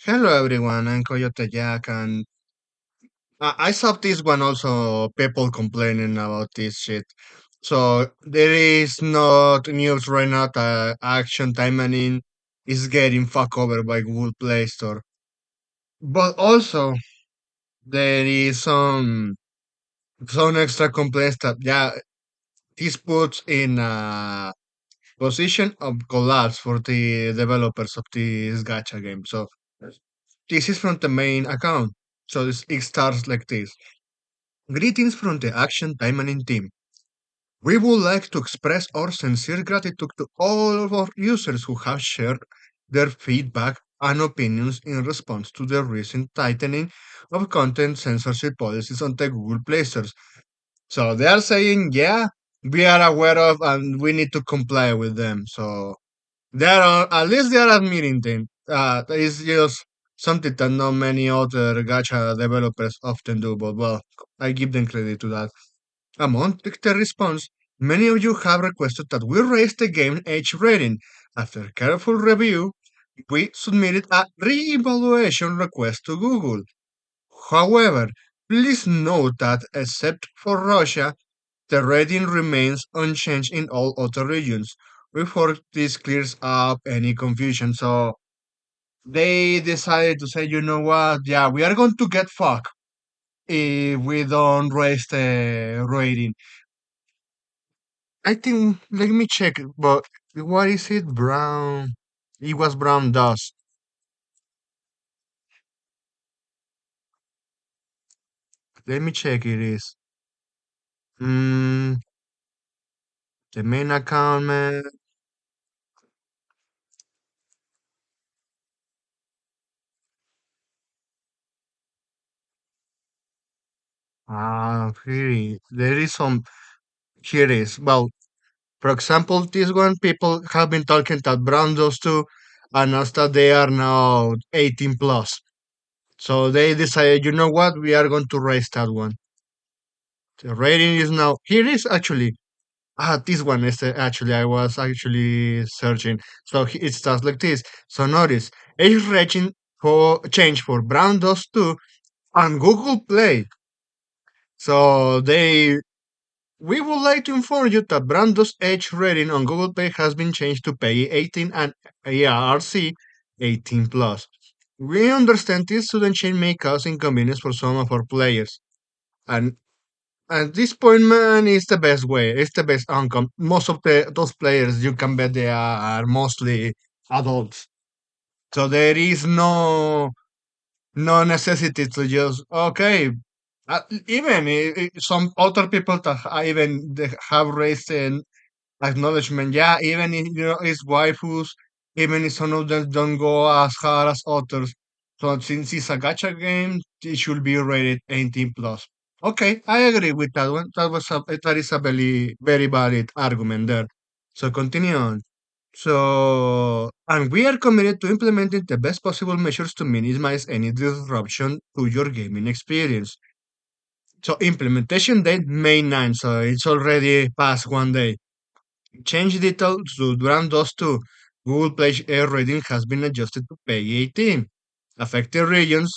Hello everyone, I'm Coyote Jack, and I saw this one also. People complaining about this shit. So there is not news right now that Action Taimanin is getting fucked over by Google Play Store, but also there is some extra complaints that this puts in a position of collapse for the developers of this gacha game. So this is from the main account. So it starts like this. Greetings from the Action Taimanin team. We would like to express our sincere gratitude to all of our users who have shared their feedback and opinions in response to the recent tightening of content censorship policies on the Google Play stores. So they are saying, yeah, we are aware of and we need to comply with them. So they are at least they are admitting them. It's just something that not many other gacha developers often do, but well, I give them credit to that. Among the response, many of you have requested that we raise the game age rating. After careful review, we submitted a re-evaluation request to Google. However, please note that except for Russia, the rating remains unchanged in all other regions. We hope this clears up any confusion. So they decided to say, you know what? Yeah, we are going to get fucked if we don't raise the rating. I think, let me check, but what is it? Brown. It was brown dust. Let me check it is. Mm, the main account, man. There is some, here is. Well, for example, this one, people have been talking that brown dust too, and after they are now 18 plus. So they decided, you know what, we are going to raise that one. The rating is now, here is actually. This one is actually, I was actually searching. So it starts like this. So notice, age rating for change for Brown Dust 2 on Google Play. So we would like to inform you that Brown Dust age rating on Google Play has been changed to PEGI 18 and ARC 18 plus. We understand this sudden change may cause inconvenience for some of our players. And At this point, man, it's the best way. It's the best outcome. Most of the those players you can bet they are mostly adults, so there is no necessity to just okay. Even some other people that even they have raised an acknowledgement. Yeah, even if it's waifus, even if some of them don't go as hard as others. So since it's a gacha game, it should be rated 18 plus. Okay, I agree with that one. That is a very valid argument there. So continue on. And we are committed to implementing the best possible measures to minimize any disruption to your gaming experience. So implementation date May 9, so it's already past 1 day. Change details to Duran those two. Google Play Air rating has been adjusted to pay 18. Affected regions,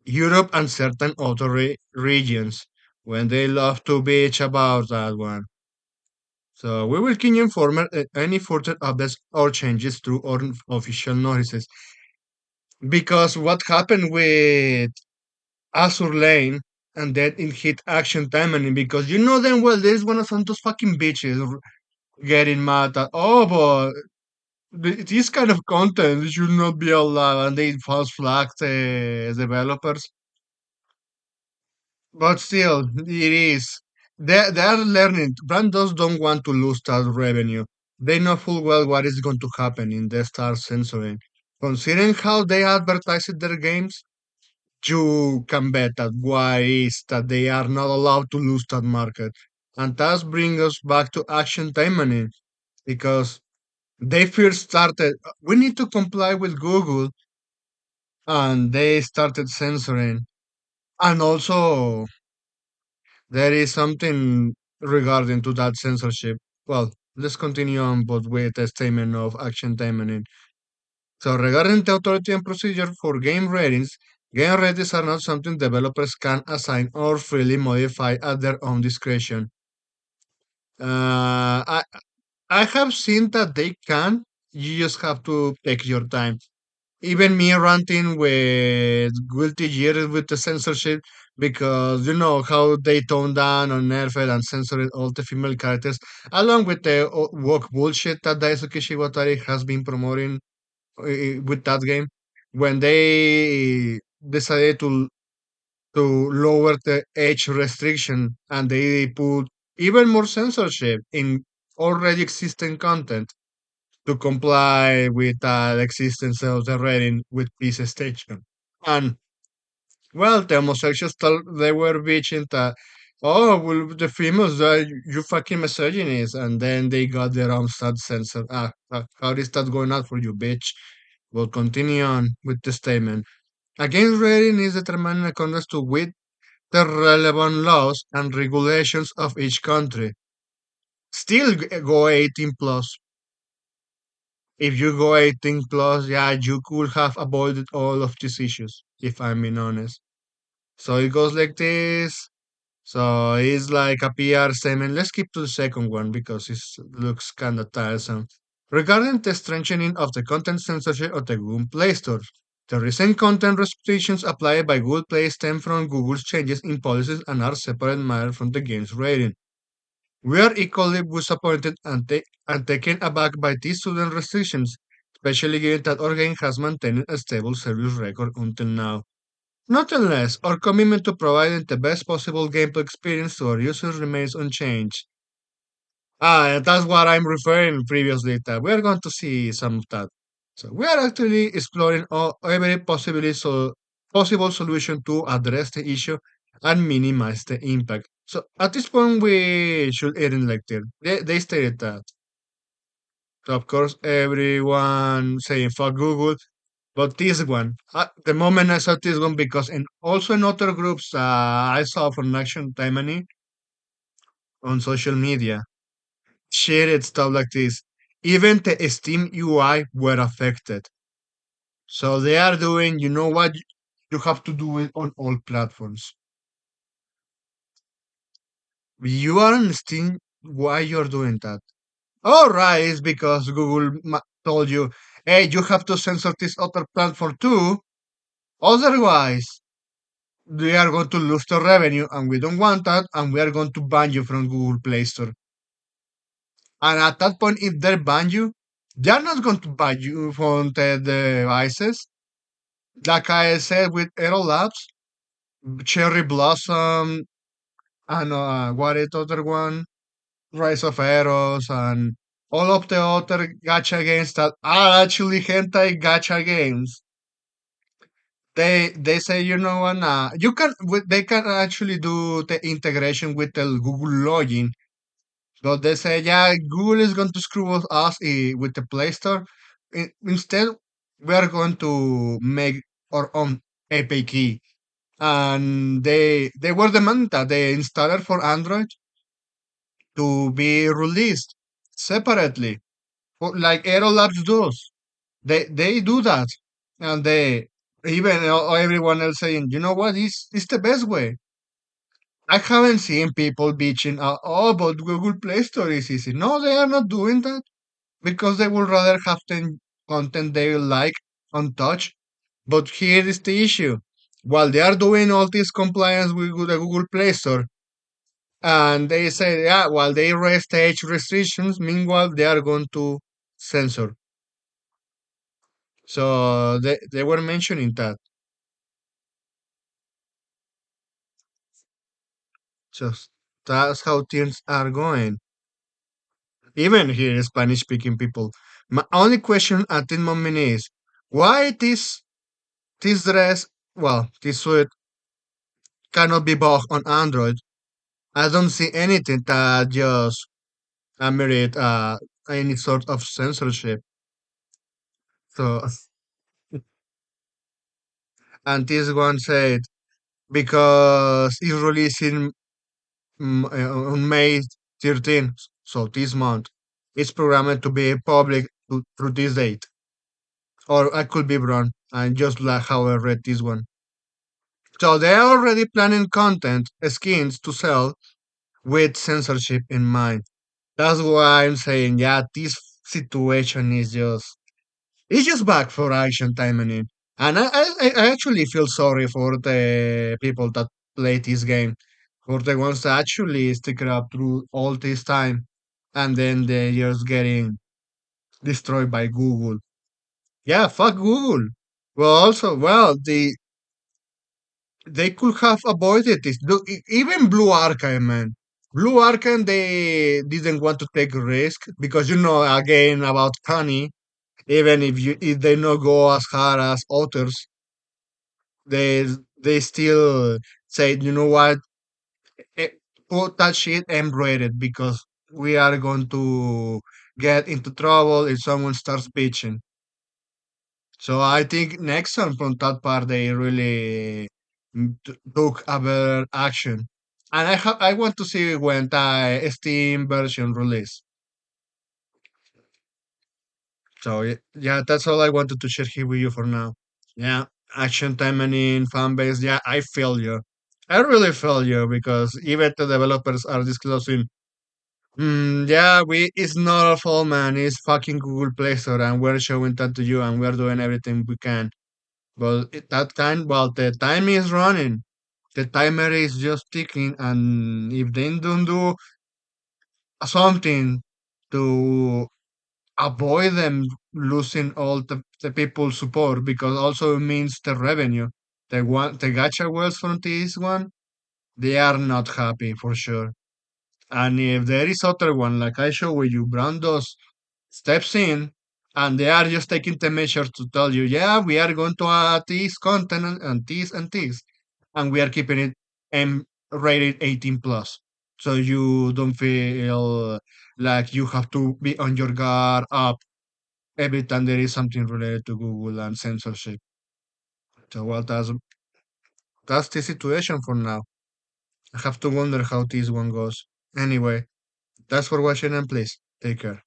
Europe and certain other regions, when they love to bitch about that one. So we will keep you informed any further updates or changes through our official notices. Because what happened with Azur Lane and then it hit action time and because you know them well there's one of those fucking bitches getting mad at but this kind of content should not be allowed, and they false flag the developers. But still, it is. They are learning. Brands don't want to lose that revenue. They know full well what is going to happen in the start censoring. Considering how they advertise their games, you can bet that why is that they are not allowed to lose that market. And that brings us back to action time because they first started, we need to comply with Google, and they started censoring. And also, there is something regarding to that censorship. Well, let's continue on, but with the statement of action timing. So regarding the authority and procedure for game ratings are not something developers can assign or freely modify at their own discretion. I have seen that they can. You just have to take your time. Even me ranting with guilty years with the censorship because you know how they tone down or nerfed and censored all the female characters, along with the woke bullshit that Daisuke Shiwatari has been promoting with that game. When they decided to lower the age restriction and they put even more censorship in already existing content to comply with the existence of the rating with peace station. And well, the homosexuals they were bitching that, oh, well, the females, you fucking misogynist, and then they got their own stud censored. How is that going out for you, bitch? We'll continue on with the statement. Against rating is determined in accordance to with the relevant laws and regulations of each country. Still go 18 plus. If you go 18 plus, yeah, you could have avoided all of these issues, if I'm being honest. So it goes like this. So it's like a PR statement. Let's skip to the second one because it looks kind of tiresome. Regarding the strengthening of the content censorship of the Google Play Store, the recent content restrictions applied by Google Play stem from Google's changes in policies and are separate matter from the game's rating. We are equally disappointed and taken aback by these sudden restrictions, especially given that our game has maintained a stable service record until now. Nonetheless, our commitment to providing the best possible gameplay experience to our users remains unchanged. That's what I'm referring previously that we're going to see some of that. So we are actually exploring every possible solution to address the issue and minimize the impact. So at this point, we should end it like that. They stated that. So of course, everyone saying fuck Google, but this one, the moment I saw this one, because also in other groups I saw from Action Taimani on social media, shared stuff like this. Even the Steam UI were affected. So they are doing, you know what? You have to do it on all platforms. You are on Steam, why you're doing that? All right, it's because Google told you, hey, you have to censor this other platform too. Otherwise, we are going to lose the revenue and we don't want that and we are going to ban you from Google Play Store. And at that point, if they ban you, they're not going to ban you from the devices. Like I said with Aero Labs, Cherry Blossom, and what is the other one? Rise of Eros, and all of the other gacha games that are actually hentai gacha games. They say, you know what, they can actually do the integration with the Google login. So they say, yeah, Google is going to screw us with the Play Store. Instead, we are going to make our own APK. And they were demanding that the installer for Android to be released separately, like Aerolabs does. They do that, and they even everyone else saying, you know what, is the best way. I haven't seen people bitching, but Google Play Store is easy. No, they are not doing that because they would rather have the content they like untouched. But here is the issue. While they are doing all this compliance with the Google Play Store, and they say, yeah, while they raise the age restrictions, meanwhile, they are going to censor. So they were mentioning that. Just that's how things are going. Even here, Spanish speaking people. My only question at this moment is why this dress, well, this suit cannot be bought on Android. I don't see anything that just merit any sort of censorship. So, and this one said because it's releasing on May 13th, so this month, it's programmed to be public through this date. or I could be wrong. And just like how I read this one. So they are already planning content skins to sell with censorship in mind. That's why I'm saying, yeah, this situation is just it's just back for action time and I actually feel sorry for the people that play this game, for the ones that actually stick it up through all this time, and then they're just getting destroyed by Google. Yeah, fuck Google. Well, also, well, they could have avoided this. Even Blue Archive, man. Blue Archive, they didn't want to take risk because again about Kanye. Even if they not go as hard as others, they they still say, you know what, eh, put that shit embroidered because we are going to get into trouble if someone starts bitching. So I think next time from that part they really took a better action. And I want to see when the Steam version release. So yeah, that's all I wanted to share here with you for now. Yeah, action timing in fan base. Yeah, I feel you. I really feel you because even the developers are disclosing. Yeah, it's not our fault, man. It's fucking Google Play Store, and we're showing that to you, and we're doing everything we can. But well, the time is running. The timer is just ticking, and if they don't do something to avoid them losing all the people's support, because also it means the revenue. The gacha wells from this one, they are not happy for sure. And if there is other one like I show where you Brandos steps in and they are just taking the measures to tell you, yeah, we are going to add this content and this, and we are keeping it rated 18 plus. So you don't feel like you have to be on your guard up every time there is something related to Google and censorship. So well, that's the situation for now. I have to wonder how this one goes. Anyway, thanks for watching and please take care.